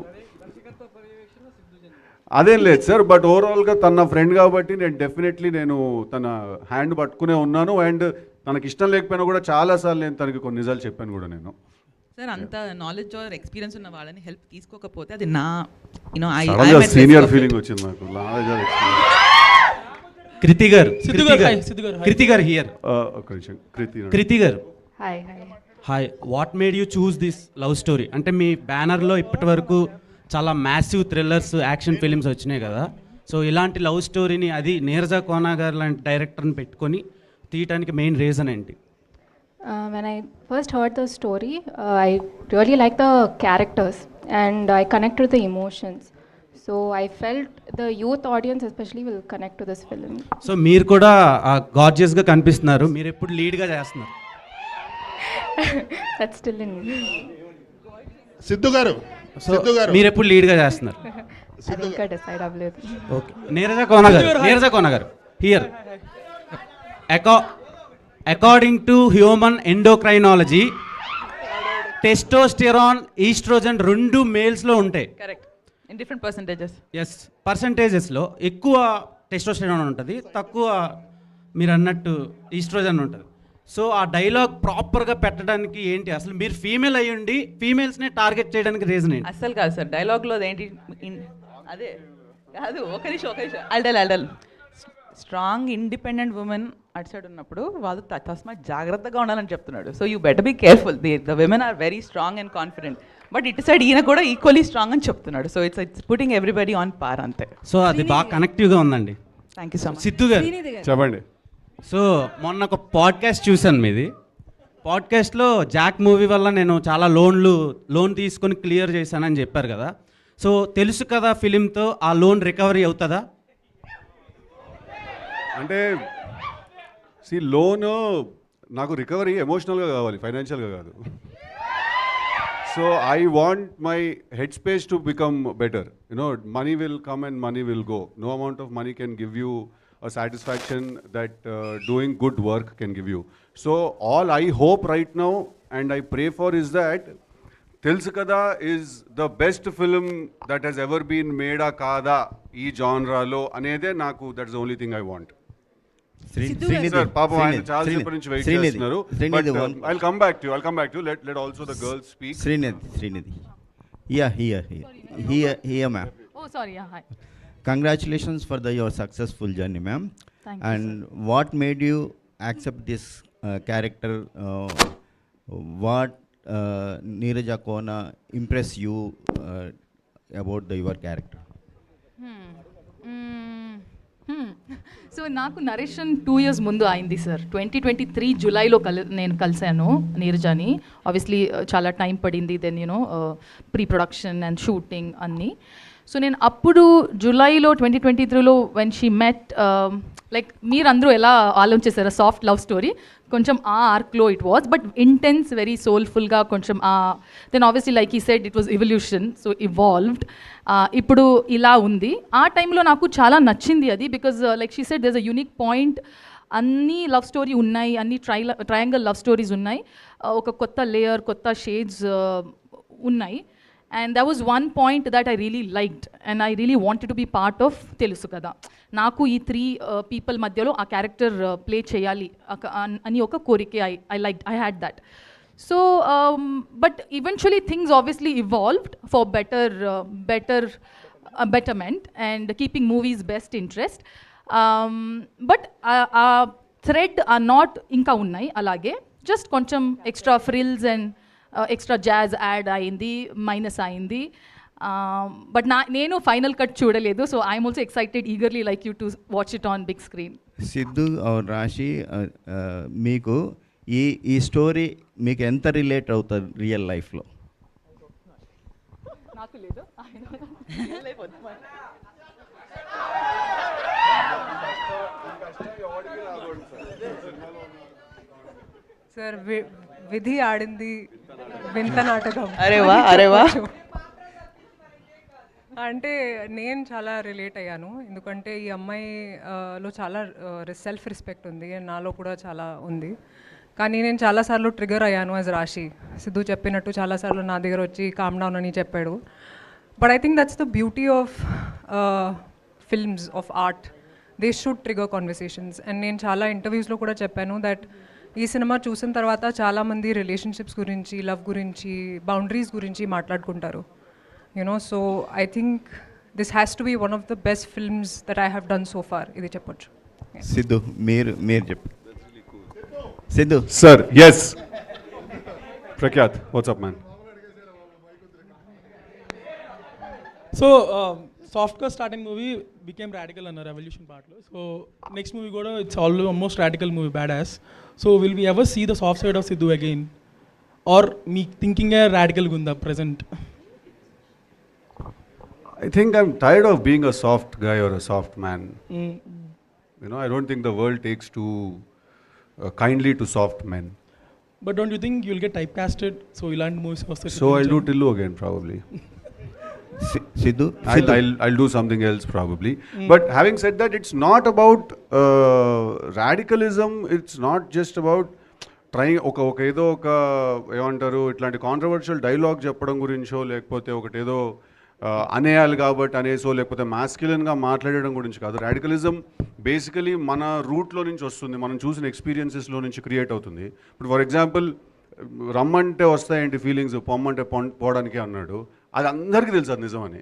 [SPEAKER 2] అదేం లేదు సార్. బట్ ఓవరాల్గా తన ఫ్రెండ్ కాబట్టి నేను తన హ్యాండ్ పట్టుకునే ఉన్నాను. అండ్ తనకి ఇష్టం లేకపోయినా కూడా చాలాసార్లు నేను తనకి కొన్ని నిజాలు చెప్పాను కూడా నేను.
[SPEAKER 4] సార్, అంత నాలెడ్జ్ ఆర్ ఎక్స్పీరియన్స్ ఉన్న వాళ్ళని హెల్ప్ తీసుకోకపోతే అది నా
[SPEAKER 2] సీనియర్ ఫీలింగ్ వచ్చింది నాకు.
[SPEAKER 14] కృతి గారు హియర్. కృతి గారు, hi. What made you choose this love story? అంటే మీ బ్యానర్లో ఇప్పటి వరకు చాలా మ్యాసివ్ థ్రిల్లర్స్, యాక్షన్ ఫిలిమ్స్ వచ్చినాయి కదా. సో ఇలాంటి లవ్ స్టోరీని, అది నీరజ కోన గారు లాంటి డైరెక్టర్ని పెట్టుకొని తీయటానికి మెయిన్ రీజన్ ఏంటి?
[SPEAKER 9] When I first heard the story, I really liked the characters and I connected with the emotions. So I felt the youth audience especially will connect to this film.
[SPEAKER 14] So మీరు కూడా గార్జియస్గా కనిపిస్తున్నారు. మీరు ఎప్పుడు లీడ్గా చేస్తున్నారు?
[SPEAKER 9] That's still in me.
[SPEAKER 3] Siddhu గారు,
[SPEAKER 14] మీరు ఎప్పుడు లీడ్గా చేస్తున్నారు?
[SPEAKER 9] అది ఇంకా డిసైడ్ అవ్వలేదు.
[SPEAKER 14] Okay. Neeraja Kona garu here. According to human endocrinology, testosterone, oestrogen రెండు మేల్స్లో ఉంటాయి.
[SPEAKER 4] Correct. In different percentages.
[SPEAKER 14] Yes, పర్సంటేజెస్లో ఎక్కువ టెస్టోస్టెరాన్ ఉంటుంది, తక్కువ మీరు అన్నట్టు ఈస్ట్రోజన్ ఉంటుంది. సో ఆ డైలాగ్ ప్రాపర్గా పెట్టడానికి ఏంటి? అసలు మీరు ఫీమేల్ అయ్యి ఉండి ఫీమేల్స్ని టార్గెట్ చేయడానికి రీజన్ ఏంటి?
[SPEAKER 4] అసలు కాదు సార్, డైలాగ్లో ఏంటి అదే కాదు. ఒక నిమిషం అల్డల్ స్ట్రాంగ్ ఇండిపెండెంట్ ఉమెన్ అటు సైడ్ ఉన్నప్పుడు వాళ్ళు తస్మాత్ జాగ్రత్తగా ఉండాలని చెప్తున్నాడు. So you better be careful. The women are very strong and confident. But ఇటు సైడ్ ఈయన కూడా ఈక్వల్లీ స్ట్రాంగ్ అని చెప్తున్నాడు. So it's putting everybody on par అంతే.
[SPEAKER 14] సో అది బాగా కనెక్టివ్గా ఉందండి.
[SPEAKER 4] Thank you so much.
[SPEAKER 14] Siddhu garu
[SPEAKER 2] చెప్పండి.
[SPEAKER 14] సో మొన్న ఒక పాడ్కాస్ట్ చూశాను మీది. పాడ్కాస్ట్లో జాక్ మూవీ వల్ల నేను చాలా లోన్ తీసుకొని క్లియర్ చేశానని చెప్పారు కదా. సో తెలుసు కదా ఫిలింతో ఆ లోన్ రికవరీ అవుతుందా?
[SPEAKER 2] అంటే లోన్ నాకు రికవరీ ఎమోషనల్గా కావాలి, ఫైనాన్షియల్గా కాదు. So I want my head space to become better. Money will come and money will go. No amount of money can give you a satisfaction that doing good work can give you. So all I hope right now and I pray for is that Telusu Kada is the best film that has ever been made a kada ee genre lo anede naku, that's the only thing I want. Sir, Papa, I chaala separate nunchi wait chestunaru, but I'll come back to you. Let also the girls speak.
[SPEAKER 16] Srinidhi. Here ma'am.
[SPEAKER 17] Oh sorry, yeah, hi.
[SPEAKER 16] Congratulations for your successful journey, ma'am. Thank you,
[SPEAKER 17] And what made you accept this character? What Neeraja Kona impressed you about your character?
[SPEAKER 16] So నాకు narration 2 years ముందు అయింది సార్. 2023 జూలైలో నేను కలిశాను నీరజాని. Obviously చాలా time పడింది, then pre production and shooting అన్నీ. సో నేను అప్పుడు జూలైలో 2023లో వెన్ షీ మెట్, లైక్ మీరందరూ ఎలా ఆలోచించారు సాఫ్ట్ లవ్ స్టోరీ, కొంచెం ఆ ఆర్క్లో it was, but intense, very సోల్ఫుల్గా కొంచెం దెన్ ఆబ్వియస్లీ లైక్ ఈ said it was evolution, so evolved. ఇప్పుడు ఇలా ఉంది. ఆ టైంలో నాకు చాలా నచ్చింది అది, because like she said there is a unique point. అన్ని లవ్ స్టోరీ ఉన్నాయి, అన్ని ట్రయాంగిల్ లవ్ స్టోరీస్ ఉన్నాయి, ఒక కొత్త లేయర్, కొత్త షేడ్స్ ఉన్నాయి. And there was one point that I really liked and I really wanted to be part of Telusu Kada. Naku ee 3 people madhyalo aa character play cheyali ani oka korike I liked, I had that. So but eventually things obviously evolved for betterment and keeping movies best interest. But thread are not inka unnai alage, just koncham extra frills and extra jazz add అయింది, minus అయింది. But నేను final cut చూడలేదు, so I'm also excited, eagerly like you to watch it on big screen.
[SPEAKER 17] Siddhu or Rashi, మీకు ఈ story మీకు ఎంత relate అవుతుంది real లైఫ్లో?
[SPEAKER 16] నాకు లేదు.
[SPEAKER 11] సార్ విధి ఆడింది వింత నాటకం.
[SPEAKER 4] అరేవా
[SPEAKER 11] అంటే నేను చాలా రిలేట్ అయ్యాను, ఎందుకంటే ఈ అమ్మాయిలో చాలా సెల్ఫ్ రెస్పెక్ట్ ఉంది, నాలో కూడా చాలా ఉంది. కానీ నేను చాలాసార్లు ట్రిగర్ అయ్యాను యాజ్ రాశి. సిద్ధు చెప్పినట్టు చాలాసార్లు నా దగ్గర వచ్చి కామ్ డౌన్ అని చెప్పాడు. But I think that's the beauty of films, of art. They should trigger conversations. And నేను చాలా ఇంటర్వ్యూస్లో కూడా చెప్పాను దట్ ఈ సినిమా చూసిన తర్వాత చాలామంది రిలేషన్షిప్స్ గురించి, లవ్ గురించి, బౌండరీస్ గురించి మాట్లాడుకుంటారు. So I think this has to be one of the best films that I have done so far. ఇది చెప్పొచ్చు.
[SPEAKER 17] సిద్ధు మీరు చెప్పు. Siddhu
[SPEAKER 2] sir. Yes Prakhyath, what's up man.
[SPEAKER 18] So సాఫ్ట్గా స్టార్టింగ్ మూవీ బికేమ్ రాడికల్ అన్న రెవల్యూషన్ పార్ట్లో. సో నెక్స్ట్ మూవీ కూడా it's almost radical movie, bad ass. So will we ever see the soft side of Siddhu again, or మీ థింకింగే రాడికల్గా ఉందా present?
[SPEAKER 2] I think I'm tired of being a soft guy or a soft man. I don't think the world takes too kindly to soft men.
[SPEAKER 18] But don't you think you'll get typecasted? So ilant movies vaste.
[SPEAKER 2] So I'll do Tillu again probably.
[SPEAKER 17] Sidhu?
[SPEAKER 2] I'll do something else probably. But having said that, it's not about radicalism. It's not just about trying ఏదో ఒక ఏమంటారు ఇట్లాంటి controversial dialogue చెప్పడం గురించో, లేకపోతే ఒకటేదో అనేయాలి కాబట్టి అనేసో, లేకపోతే మాస్క్యులన్గా మాట్లాడడం గురించి కాదు. రాడికలిజం బేసికలీ మన రూట్లో నుంచి వస్తుంది, మనం చూసిన ఎక్స్పీరియన్సెస్లో నుంచి క్రియేట్ అవుతుంది. ఇప్పుడు ఫర్ ఎగ్జాంపుల్ రమ్మంటే వస్తాయేంటి ఫీలింగ్స్, పొమ్మంటే పోవడానికి అన్నాడు. అది అందరికీ తెలుసు అది నిజమని.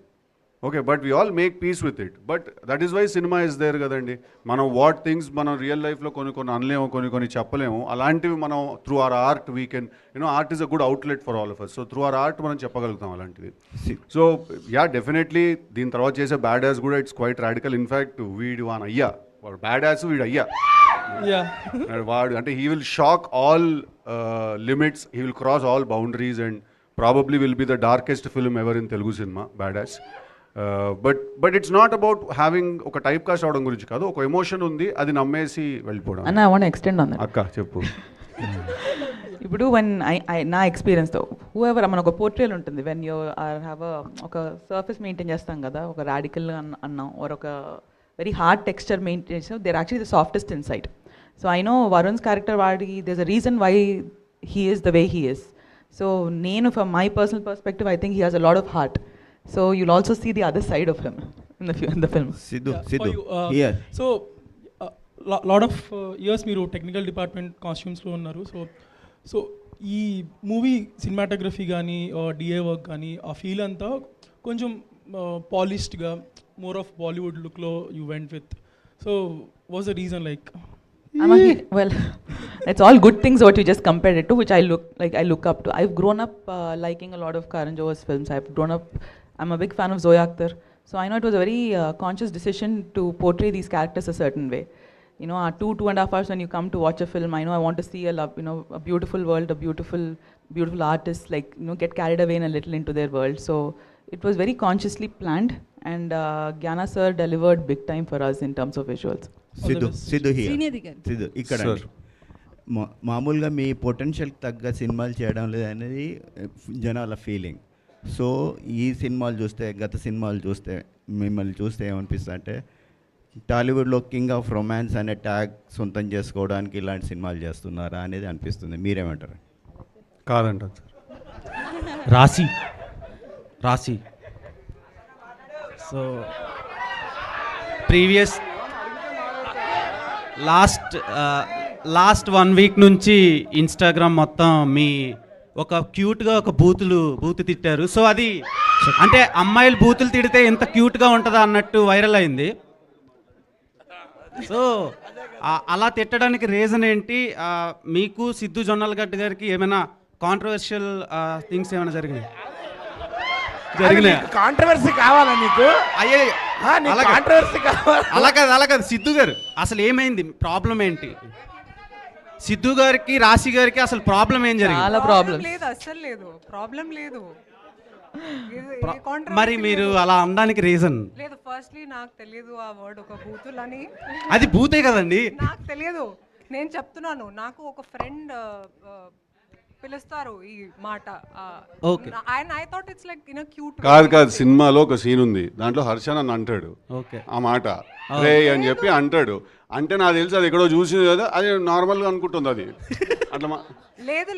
[SPEAKER 2] Okay, but we all make peace with it. But that is why cinema is there కదండి. మనం వాట్ థింగ్స్ మనం రియల్ లైఫ్లో కొన్ని అనలేము, కొన్ని చెప్పలేము. అలాంటివి మనం through our art we can art is a good outlet for all of us. So through our art మనం చెప్పగలుగుతాం అలాంటివి. సో యా, డెఫినెట్లీ దీని తర్వాత చేసే బ్యాడ్ యాస్ కూడా ఇట్స్ క్వైట్ రాడికల్. ఇన్ఫ్యాక్ట్ వీడు వాన్ అయ్యా, వాడు బ్యాడ్ యాస్, వీడు అయ్యా వాడు. అంటే he will shock all limits, he will cross all boundaries and probably will be the darkest film ever in Telugu cinema, bad as. But it's not about having ఒక typecast అవడం గురించి కాదు. ఒక emotion ఉంది, అది నమ్మేసి వెళ్ళిపోవడం.
[SPEAKER 4] అన్న I want extend on that.
[SPEAKER 2] అక్క చెప్పు.
[SPEAKER 4] ఇప్పుడు వెన్ నా ఎక్స్పీరియన్స్తో హూఎవర్ మన ఒక పోర్ట్రేల్ ఉంటుంది, వెన్ యూ హ్యావ్ ఒక సర్ఫేస్ మెయింటైన్ చేస్తాం కదా, ఒక రాడికల్ అన్నాం, or ఒక వెరీ హార్డ్ టెక్స్చర్ మెయింటైన్ చేస్తాం, there actually the softest inside. So I know వరుణ్స్ క్యారెక్టర్ వాడి there is a reason why he is the way he is. So నేను from my personal perspective I think he has a lot of heart. So you'll also see the other side of him in the film.
[SPEAKER 17] Sidhu,
[SPEAKER 18] here. So lot of years మీరు technical department కాస్ట్యూమ్స్లో ఉన్నారు. So ఈ movie cinematography కానీ DA work కానీ ఆ feel అంతా కొంచెం పాలిష్డ్గా, more of Bollywood లుక్లో you went with. So was the reason like?
[SPEAKER 4] Well, it's all good things what you just compared it to, which I look up to. I've grown up liking a lot of Karan Johar's films. I'm a big fan of Zoya Akhtar. So I know it was a very conscious decision to portray these characters a certain way. You know, 2.5 hours when you come to watch a film, I know I want to see a beautiful world, a beautiful artist, like, you know, get carried away a little into their world. So it was very consciously planned, and Gyana sir delivered big time for us in terms of visuals.
[SPEAKER 17] Siddhu ఇక్కడ మామూలుగా మీ potential తగ్గ సినిమాలు చేయడం లేదనేది జనాల feeling. So ఈ సినిమాలు చూస్తే, గత సినిమాలు చూస్తే, మిమ్మల్ని చూస్తే ఏమనిపిస్తుంది అంటే టాలీవుడ్లో కింగ్ ఆఫ్ రొమాన్స్ అనే ట్యాగ్ సొంతం చేసుకోవడానికి ఇలాంటి సినిమాలు చేస్తున్నారా అనేది అనిపిస్తుంది. మీరేమంటారు?
[SPEAKER 2] కాదంటారు
[SPEAKER 14] సార్. రాశి సో ప్రీవియస్ లాస్ట్ 1 వీక్ నుంచి ఇన్స్టాగ్రామ్ మొత్తం మీ ఒక క్యూట్గా ఒక బూతు తిట్టారు. సో అది అంటే అమ్మాయిలు బూతులు తిడితే ఎంత క్యూట్గా ఉంటుందా అన్నట్టు వైరల్ అయింది. సో అలా తిట్టడానికి రీజన్ ఏంటి? మీకు సిద్ధు జొన్నలగడ్డ గారికి ఏమైనా కాంట్రవర్షియల్ థింగ్స్ ఏమైనా జరిగినాయి?
[SPEAKER 19] కాంట్రవర్సీ కావాలా నీకు?
[SPEAKER 14] అయ్యే
[SPEAKER 19] కాంట్రవర్సీ కావాలి.
[SPEAKER 14] అలా కాదు సిద్ధు గారు, అసలు ఏమైంది? ప్రాబ్లం ఏంటి? సిద్ధు గారికి రాశి గారికి అసలు ప్రాబ్లం ఏం జరిగింది?
[SPEAKER 4] చాలా ప్రాబ్లం
[SPEAKER 11] లేదు, అస్సలు లేదు, ప్రాబ్లం లేదు.
[SPEAKER 14] మరి మీరు అలా అనడానికి రీజన్
[SPEAKER 11] లేదు. ఫస్ట్లీ నాకు తెలియదు ఆ వర్డ్ ఒక బూతులని.
[SPEAKER 14] అది బూతే కదండి.
[SPEAKER 11] నాకు తెలియదు, నేను చెప్తున్నాను. నాకు ఒక ఫ్రెండ్ పిలుస్తారు ఈ మాట. I thought it's like in a cute.
[SPEAKER 2] కాదు సినిమాలో ఒక సీన్ ఉంది, దాంట్లో హర్ష నన్ను అంటాడు ఆ మాట రే అని చెప్పి అంటాడు. అంటే నాకు తెలుసు అది ఎక్కడో చూసింది కదా, అది నార్మల్గా అనుకుంటుంది అది అట్లా.
[SPEAKER 11] లేదు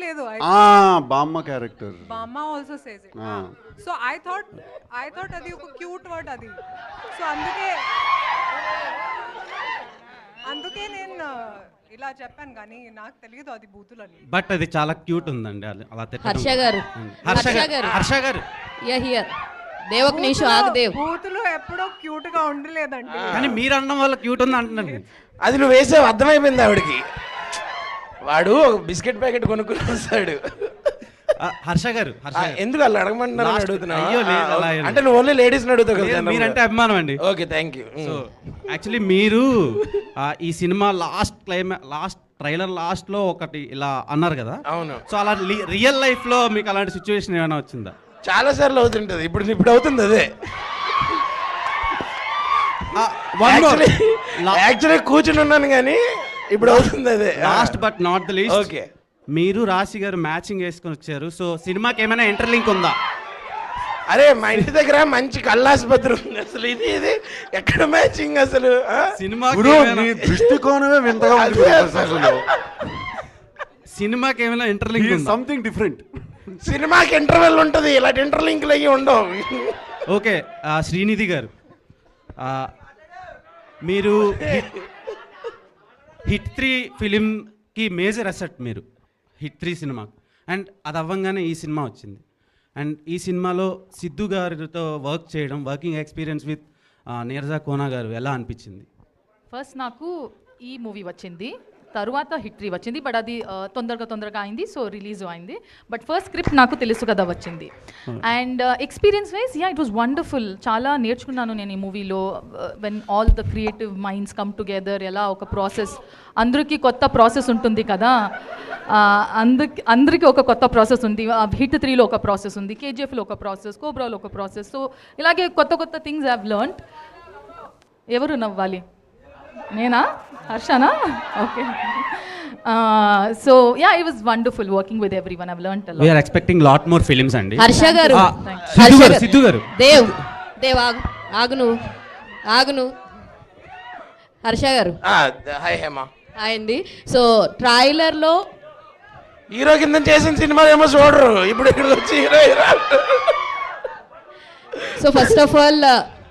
[SPEAKER 2] బామ్మ క్యారెక్టర్,
[SPEAKER 11] బామ్మ also says it. So I thought అది ఒక క్యూట్ వర్డ్ అది. సో అందుకే నేను ఇలా చెప్పాను, కానీ నాకు తెలియదు అది బూతులని.
[SPEAKER 14] బట్ అది చాలా క్యూట్ ఉందండి అలా.
[SPEAKER 20] హర్ష గారు
[SPEAKER 11] బూతులు ఎప్పుడో క్యూట్ గా ఉండలేదండి.
[SPEAKER 14] కానీ మీరు అనడం వల్ల క్యూట్ ఉంది అంటున్నాను.
[SPEAKER 19] అది నువ్వు వేసావు, అర్థమైపోయింది ఆవిడకి. వాడు బిస్కెట్ ప్యాకెట్ కొనుక్కుని వస్తాడు.
[SPEAKER 14] హర్ష గారు
[SPEAKER 19] ఎందుకు అలా అడగమంటున్నారు అడుగుతున్నా?
[SPEAKER 14] అయ్యో లేదు,
[SPEAKER 19] అంటే నువ్వు ఓన్లీ లేడీస్ అడుగుతావు కదా.
[SPEAKER 14] మీరంటే అభిమానం అండి.
[SPEAKER 19] Okay, thank you.
[SPEAKER 14] So actually మీరు ఈ సినిమా లాస్ట్ ట్రైలర్ లాస్ట్లో ఒకటి ఇలా అన్నారు కదా.
[SPEAKER 19] అవును.
[SPEAKER 14] సో అలా రియల్ లైఫ్లో మీకు అలాంటి సిచ్యువేషన్ ఏమైనా వచ్చిందా?
[SPEAKER 19] చాలా సార్లు అవుతుంటుంది. ఇప్పుడు అవుతుంది అదే. యాక్చువల్లీ కూర్చుని ఉన్నాను కానీ ఇప్పుడు అవుతుంది అదే.
[SPEAKER 14] Last but not the least,
[SPEAKER 19] okay,
[SPEAKER 14] మీరు రాశి గారు మ్యాచింగ్ వేసుకొని వచ్చారు. సో సినిమాకి ఏమైనా ఇంటర్లింక్ ఉందా?
[SPEAKER 19] అరే మా ఇంటి దగ్గర మంచి కళ్ళాసుపత్రి ఉంది. అసలు ఇది ఎక్కడ మ్యాచింగ్ అసలు?
[SPEAKER 2] దృష్టికోణమే వింతగా ఉంది.
[SPEAKER 14] సినిమాకి ఏమైనా ఇంటర్లింక్ ఉందా?
[SPEAKER 2] Something different.
[SPEAKER 19] సినిమాకి ఇంటర్వెల్ ఉంటుంది, ఇలాంటి ఇంటర్లింక్లు అయ్యి ఉండవు.
[SPEAKER 14] ఓకే, శ్రీనిధి గారు, మీరు హిట్ 3 ఫిలింకి మేజర్ అసెట్. మీరు హిట్ 3 సినిమా, అండ్ అది అవ్వంగానే ఈ సినిమా వచ్చింది. అండ్ ఈ సినిమాలో సిద్ధు గారితో working experience with Neeraja Kona గారు ఎలా అనిపించింది?
[SPEAKER 16] ఫస్ట్ నాకు ఈ మూవీ వచ్చింది, తర్వాత హిట్ 3 వచ్చింది. బట్ అది తొందరగా అయింది, సో రిలీజ్ అయింది. బట్ ఫస్ట్ స్క్రిప్ట్ నాకు తెలుసు కదా వచ్చింది. And experience wise it was wonderful. చాలా నేర్చుకున్నాను నేను ఈ మూవీలో. When all the creative minds come together, ఎలా ఒక ప్రాసెస్, అందరికీ కొత్త ప్రాసెస్ ఉంటుంది కదా. అందరికీ ఒక కొత్త ప్రాసెస్ ఉంది. హిట్ 3లో ఒక ప్రాసెస్ ఉంది, కేజీఎఫ్లో ఒక ప్రాసెస్, కోబ్రాలో ఒక ప్రాసెస్. సో ఇలాగే కొత్త థింగ్స్ ఐ హావ్ లెర్న్డ్. ఎవరు నవ్వాలి? నేనా? హర్షనా? Okay. So it was wonderful working with everyone. I have learned a lot.
[SPEAKER 14] We are expecting lot more films అండి.
[SPEAKER 20] హర్ష గారు,
[SPEAKER 14] సిద్ధు గారు,
[SPEAKER 20] దేవ్ ఆగును. హర్ష గారు,
[SPEAKER 19] హాయ్ హేమా.
[SPEAKER 20] హాయ్ అండి. సో ట్రైలర్లో
[SPEAKER 19] హీరో కింద చేసిన సినిమా ఏమో చూడరు, ఇప్పుడు ఇక్కడ వచ్చి hero.
[SPEAKER 20] So first of all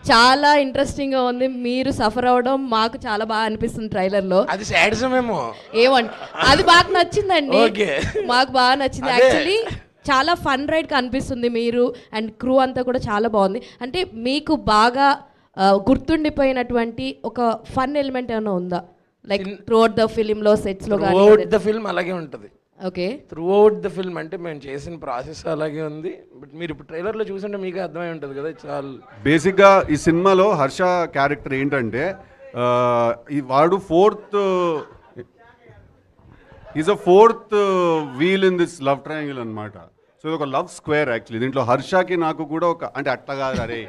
[SPEAKER 20] చాలా ఇంట్రెస్టింగ్గా ఉంది. మీరు సఫర్ అవ్వడం మాకు చాలా బాగా అనిపిస్తుంది ట్రైలర్లో.
[SPEAKER 19] అది సాడిజం ఏమో
[SPEAKER 20] ఏమండి, అది బాగా నచ్చిందండి. మాకు బాగా నచ్చింది. యాక్చువల్లీ చాలా ఫన్ రైడ్ కనిపిస్తుంది. మీరు అండ్ క్రూ అంతా కూడా చాలా బాగుంది. అంటే మీకు బాగా గుర్తుండిపోయినటువంటి ఒక ఫన్ ఎలిమెంట్ ఏమైనా ఉందా? లైక్ త్రూఅవుట్ ద ఫిలింలో సెట్స్లో కానీ
[SPEAKER 19] త్రూఅవుట్ ద ఫిల్మ్ అలాగే ఉంటుంది.
[SPEAKER 20] ఓకే,
[SPEAKER 19] త్రూఅవుట్ ద ఫిల్మ్ అంటే మేము చేసిన ప్రాసెస్ అలాగే ఉంది. బట్ మీరు ఇప్పుడు ట్రైలర్లో చూసుంటే మీకే అర్థమై ఉంటుంది కదా. చాలా
[SPEAKER 2] బేసిక్గా ఈ సినిమాలో హర్ష క్యారెక్టర్ ఏంటంటే వాడు is a fourth wheel in this love triangle అనమాట. సో ఇది ఒక లవ్ స్క్వేర్ యాక్చువల్లీ. దీంట్లో హర్షకి నాకు కూడా ఒక అంటే అట్లా కాదు, అరే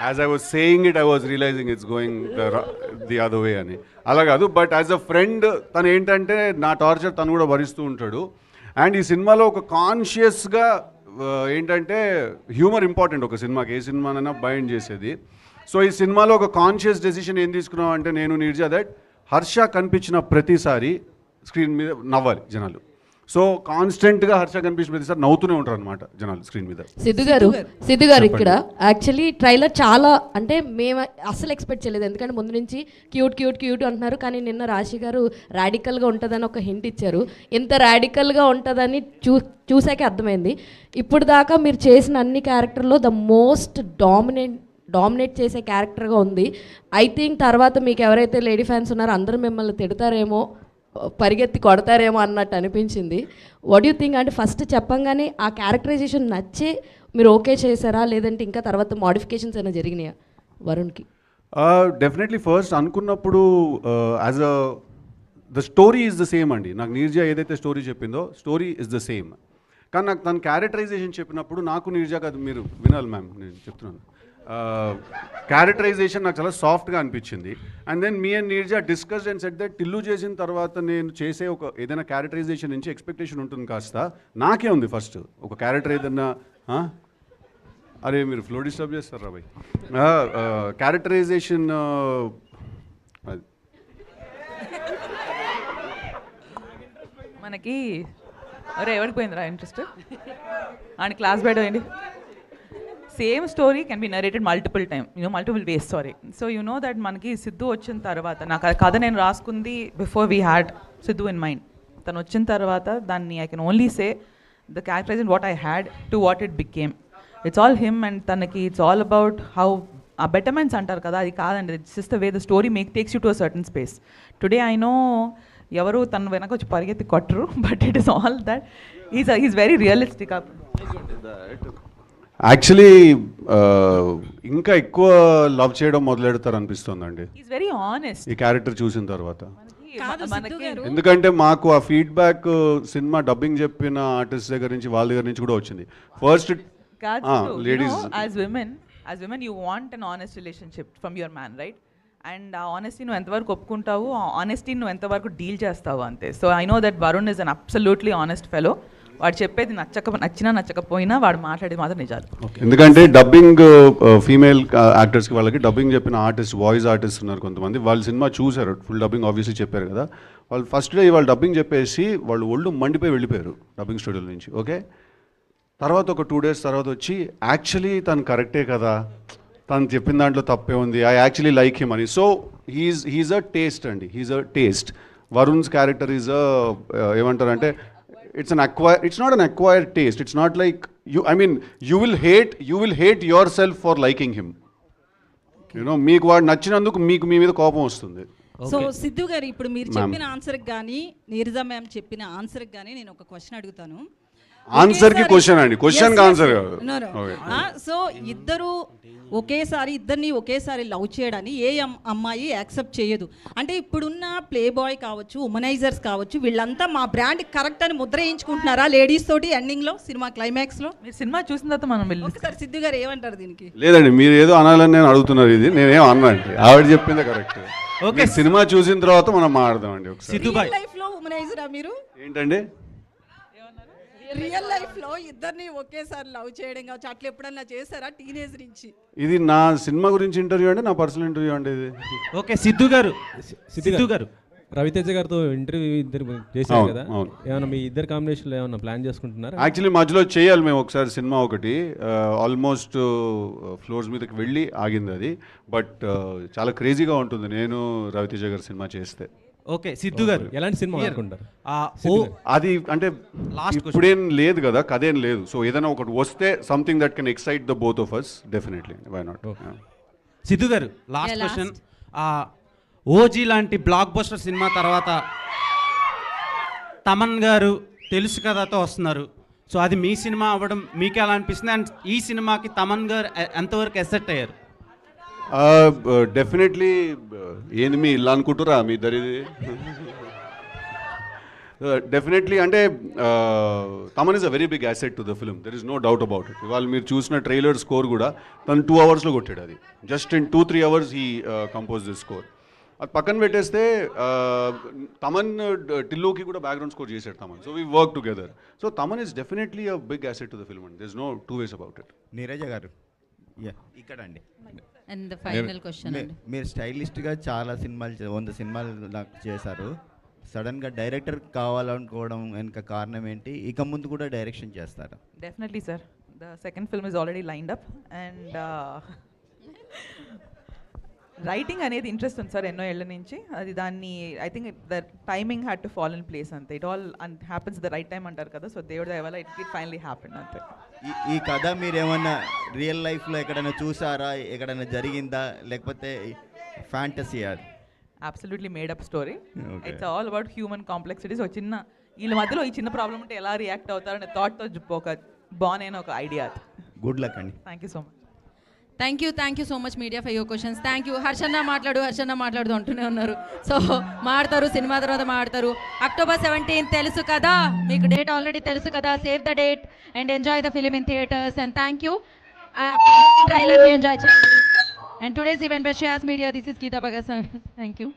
[SPEAKER 2] as I was saying it I was realising it's going the other way అని. అలా కాదు, బట్ యాజ్ అ ఫ్రెండ్ తను ఏంటంటే నా టార్చర్ తను కూడా భరిస్తూ ఉంటాడు. అండ్ ఈ సినిమాలో ఒక కాన్షియస్గా ఏంటంటే హ్యూమర్ ఇంపార్టెంట్ ఒక సినిమాకి, ఏ సినిమానైనా బైండ్ చేసేది. సో ఈ సినిమాలో ఒక కాన్షియస్ డెసిషన్ ఏం తీసుకున్నాం అంటే నేను నీర్జా దట్ హర్ష కనిపించిన ప్రతిసారి స్క్రీన్ మీద నవ్వాలి జనాలు. సో కాన్స్టెంట్గా హర్ష కనిపించిన ప్రతిసారి నవ్వుతూనే ఉంటారు అనమాట జనాలు స్క్రీన్ మీద.
[SPEAKER 20] సిద్ధు గారు ఇక్కడ యాక్చువల్లీ ట్రైలర్ చాలా అంటే మేము అస్సలు ఎక్స్పెక్ట్ చేయలేదు, ఎందుకంటే ముందు నుంచి క్యూట్ అంటున్నారు. కానీ నిన్న రాశి గారు రాడికల్గా ఉంటుందని ఒక హింట్ ఇచ్చారు. ఇంత రాడికల్గా ఉంటుందని చూసాకే అర్థమైంది. ఇప్పుడు దాకా మీరు చేసిన అన్ని క్యారెక్టర్లో ద మోస్ట్ డామినేట్ చేసే క్యారెక్టర్గా ఉంది. ఐ థింక్ తర్వాత మీకు ఎవరైతే లేడీ ఫ్యాన్స్ ఉన్నారో అందరూ మిమ్మల్ని తిడతారేమో, పరిగెత్తి కొడతారేమో అన్నట్టు అనిపించింది. What you think? అంటే ఫస్ట్ చెప్పంగానే ఆ క్యారెక్టరైజేషన్ నచ్చే మీరు ఓకే చేశారా, లేదంటే ఇంకా తర్వాత మోడిఫికేషన్స్ అయినా జరిగినాయా వరుణ్కి?
[SPEAKER 2] డెఫినెట్లీ ఫస్ట్ అనుకున్నప్పుడు as the story is the same అండి. నాకు నీర్జా ఏదైతే స్టోరీ చెప్పిందో స్టోరీ ఇస్ ద సేమ్. కానీ నాకు తన క్యారెక్టరైజేషన్ చెప్పినప్పుడు నాకు నీర్జా కాదు, మీరు వినాలి మ్యామ్, నేను చెప్తున్నాను. క్యారెక్టరైజేషన్ నాకు చాలా సాఫ్ట్గా అనిపించింది. And then me and Neerja discussed and set that Tillu చేసిన తర్వాత నేను చేసే ఒక ఏదైనా క్యారెక్టరైజేషన్ నుంచి ఎక్స్పెక్టేషన్ ఉంటుంది కాస్త. నాకే ఉంది ఫస్ట్ ఒక క్యారెక్టర్ ఏదన్నా అరే మీరు ఫ్లో డిస్టర్బ్ చేస్తారా బాయ్. క్యారెక్టరైజేషన్
[SPEAKER 4] మనకి అరే ఎవరికి పోయిందిరా ఇంట్రెస్ట్ అండ్ క్లాస్ బయట పోయింది. Same story can be narrated multiple ways. So you know that మనకి సిద్ధు వచ్చిన తర్వాత నాకు కథ నేను రాసుకుంది before we had Siddhu in mind. తను వచ్చిన తర్వాత దాన్ని I can only say the characterisation what I had to what it became. It's all him and తనకి ఇట్స్ ఆల్ అబౌట్ హౌ ఆ బెటర్మెంట్స్ అంటారు కదా, అది కాదండి. It's just the way the story takes you to a certain space. Today I know ఎవరు తను వెనక వచ్చి పరిగెత్తి కొట్టరు, but it is all that is very realistic.
[SPEAKER 2] Actually ఇంకా ఎక్కువ లవ్ చేయడం మొదలెడతారు అనిపిస్తుందండి
[SPEAKER 4] వెరీ ఆనెస్ట్
[SPEAKER 2] ఈ క్యారెక్టర్ చూసిన తర్వాత. ఎందుకంటే మాకు ఆ ఫీడ్బ్యాక్ సినిమా డబ్బింగ్ చెప్పిన ఆర్టిస్ట్ దగ్గర నుంచి వాళ్ళ దగ్గర నుంచి కూడా వచ్చింది. First ladies
[SPEAKER 4] as women you want an honest relationship from your man, right? And ఆ ఆనెస్టీ నువ్వు ఎంతవరకు ఒప్పుకుంటావు, ఆ ఆనెస్టీ నువ్వు ఎంతవరకు డీల్ చేస్తావు అంతే. So I know that Varun is an absolutely honest fellow. వాడు చెప్పేది నచ్చినా నచ్చకపోయినా వాడు మాట్లాడేది మాత్రం నిజాలు.
[SPEAKER 2] ఎందుకంటే డబ్బింగ్ ఫీమేల్ యాక్టర్స్కి వాళ్ళకి డబ్బింగ్ చెప్పిన ఆర్టిస్ట్, వాయిస్ ఆర్టిస్ట్ ఉన్నారు కొంతమంది. వాళ్ళు సినిమా చూశారు, ఫుల్ డబ్బింగ్ ఆబ్వియస్లీ చెప్పారు కదా. వాళ్ళు ఫస్ట్ డే వాళ్ళు డబ్బింగ్ చెప్పేసి వాళ్ళు ఒళ్ళు మండిపోయి వెళ్ళిపోయారు డబ్బింగ్ స్టూడియో నుంచి. ఓకే, తర్వాత ఒక 2 days తర్వాత వచ్చి యాక్చువల్లీ తను కరెక్టే కదా, తను చెప్పిన దాంట్లో తప్పే ఉంది, ఐ యాక్చువల్లీ లైక్ హిమ్ అని. సో హీఈస్ అ టేస్ట్ అండి, he's a taste. Varun's character is ఏమంటారంటే it's not an acquired taste. It's not like you will hate yourself for liking him. మీకు వాడు నచ్చినందుకు మీకు మీ మీద కోపం వస్తుంది.
[SPEAKER 15] సో సిద్ధు గారు ఇప్పుడు మీరు చెప్పిన ఆన్సర్కి కానీ నీరజా మ్యామ్ చెప్పిన ఆన్సర్కి కానీ నేను ఒక క్వశ్చన్ అడుగుతాను.
[SPEAKER 2] ఆన్సర్కి క్వశ్చన్ అండి, క్వశ్చన్కి ఆన్సర్.
[SPEAKER 15] సో ఇద్దరిని ఒకేసారి లవ్ చేయడాన్ని ఏ అమ్మాయి యాక్సెప్ట్ చేయదు. అంటే ఇప్పుడున్న ప్లే బాయ్ కావచ్చు, ఉమనైజర్స్ కావచ్చు, వీళ్ళంతా మా బ్రాండ్ కరెక్ట్ అని ముద్ర వేయించుకుంటున్నారా లేడీస్ తోటి ఎండింగ్లో సినిమా క్లైమాక్స్లో?
[SPEAKER 4] మీరు సినిమా చూసిన తర్వాత మనం
[SPEAKER 15] ఒకసారి సిద్ధు గారు ఏమంటారు దీనికి?
[SPEAKER 2] లేదండి, మీరు ఏదో అనాలని నేను అడుగుతున్నారు. ఇది నేనేం అన్నాండి, ఆవిడ చెప్పిందే కరెక్ట్. ఓకే, సినిమా చూసిన తర్వాత మనం మాట్లాడదామండి. ఒకసారి
[SPEAKER 15] లైఫ్ లో ఉమనైజరా మీరు
[SPEAKER 2] ఏంటండి?
[SPEAKER 15] రియల్ లైఫ్ లో ఇద్దరిని ఒకేసారి లవ్ చేయడం కావచ్చు, అట్లా ఎప్పుడన్నా చేశారా టీనేజ్ నుంచి?
[SPEAKER 2] ఇది నా సినిమా గురించి ఇంటర్వ్యూ అండి, నా పర్సనల్ ఇంటర్వ్యూ అండి ఇది.
[SPEAKER 14] ఓకే, సిద్ధు గారు
[SPEAKER 10] రవితేజ గారితో ఇంటర్వ్యూ ఇద్దరు చేశారు కదా, ఏమైనా మీ ఇద్దరు కాంబినేషన్లో ఏమైనా ప్లాన్ చేసుకుంటున్నారా?
[SPEAKER 2] యాక్చువల్లీ మధ్యలో చేయాలి మేము ఒకసారి సినిమా ఒకటి, ఆల్మోస్ట్ ఫ్లోర్స్ మీదకి వెళ్ళి ఆగింది అది. బట్ చాలా క్రేజీగా ఉంటుంది నేను రవితేజ గారి సినిమా చేస్తే.
[SPEAKER 14] ఓకే సిద్ధు గారు
[SPEAKER 10] ఎలాంటి సినిమా
[SPEAKER 14] Here.
[SPEAKER 10] అనుకుంటారు?
[SPEAKER 2] అది అంటే
[SPEAKER 14] Last
[SPEAKER 2] ఇప్పుడేం లేదు కదా, కథేం లేదు. సో ఏదైనా ఒకటి వస్తే something that can excite the both of us, definitely, why not.
[SPEAKER 14] Siddhu గారు లాస్ట్
[SPEAKER 15] Yeah,
[SPEAKER 14] క్వశ్చన్. ఓజీ లాంటి బ్లాక్ బస్టర్ సినిమా తర్వాత తమన్ గారు తెలుసు కథతో వస్తున్నారు. సో అది మీ సినిమా అవ్వడం మీకు ఎలా అనిపిస్తుంది? అండ్ ఈ సినిమాకి తమన్ గారు ఎంతవరకు ఎసెట్ అయ్యారు?
[SPEAKER 2] డెఫినెట్లీ. ఏంది మీ ఇల్లు అనుకుంటురా మీ ఇద్దరిది? డెఫినెట్లీ. అంటే Thaman is a very big asset to the film, there is no doubt about it. ఇవాళ మీరు చూసిన ట్రైలర్ స్కోర్ కూడా తను 2 hours కొట్టాడు. అది just in 2-3 hours he compose this score. అది పక్కన పెట్టేస్తే తమన్ టిల్లుకి కూడా బ్యాక్గ్రౌండ్ స్కోర్ చేశాడు Thaman. So we work together. So Thaman is definitely a big asset to the film and there is no 2 ways about it.
[SPEAKER 17] Neeraja గారు ఇక్కడ అండి.
[SPEAKER 15] అండ్ ఫైనల్ క్వశ్చన్ అండి.
[SPEAKER 17] మీరు స్టైలిస్ట్గా చాలా సినిమాలు 100 సినిమాలు నాకు చేశారు. సడన్గా డైరెక్టర్ కావాలనుకోవడం వెనుక కారణం ఏంటి? ఇక ముందు కూడా డైరెక్షన్ చేస్తారా?
[SPEAKER 4] Definitely sir. The second film is already lined up and writing అనేది ఇంట్రెస్ట్ ఉంది సార్ ఎన్నో ఏళ్ళ నుంచి. అది దాన్ని I think the timing had to fall in place అంతే. It all happens the right time అంటారు కదా. సో దేవుడి దయ వల్ల ఇట్ ఫైనలీ హ్యాపెన్ అంతే.
[SPEAKER 17] ఈ కథ మీరు ఏమన్నా రియల్ లైఫ్లో ఎక్కడైనా చూసారా? ఎక్కడైనా జరిగిందా లేకపోతే ఫ్యాంటసీ? అది
[SPEAKER 4] absolutely made up story. It's all about human complexities. ఒక చిన్న వీళ్ళ మధ్యలో ఈ చిన్న ప్రాబ్లం ఉంటే ఎలా రియాక్ట్ అవుతారనే థాట్తో ఒక బాగునైన ఒక ఐడియా అది.
[SPEAKER 17] గుడ్ లక్ అండి.
[SPEAKER 4] Thank you so much.
[SPEAKER 15] Thank you so much media for your questions. Thank you. హర్షన్న మాట్లాడు అంటూనే ఉన్నారు. సో మాడతారు, సినిమా తర్వాత మాడతారు. October 17 తెలుసు కదా మీకు, డేట్ ఆల్రెడీ తెలుసు కదా. Save the date and enjoy the film in theatres. And thank you. Trailer enjoy చేయండి. And today's event by Shreyas media. This is Geeta Bhagat. Thank you.